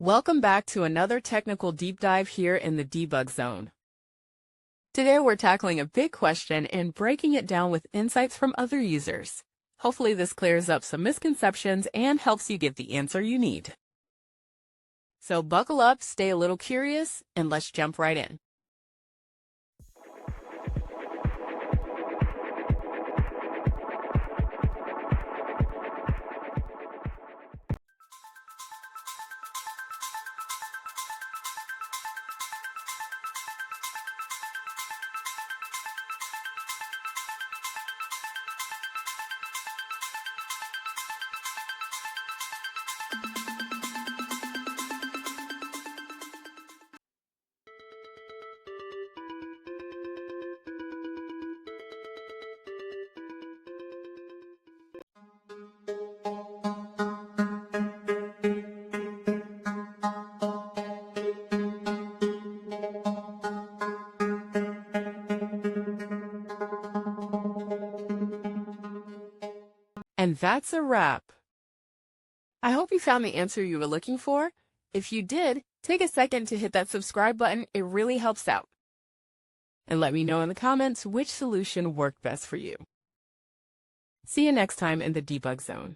Welcome back to another technical deep dive here in the debug zone. Today we're tackling a big question and breaking it down with insights from other users. Hopefully this clears up some misconceptions and helps you get the answer you need. So buckle up, stay a little curious, and let's jump right in. And that's a wrap. I hope you found the answer you were looking for. If you did, take a second to hit that subscribe button. It really helps out. And let me know in the comments which solution worked best for you. See you next time in the debug zone.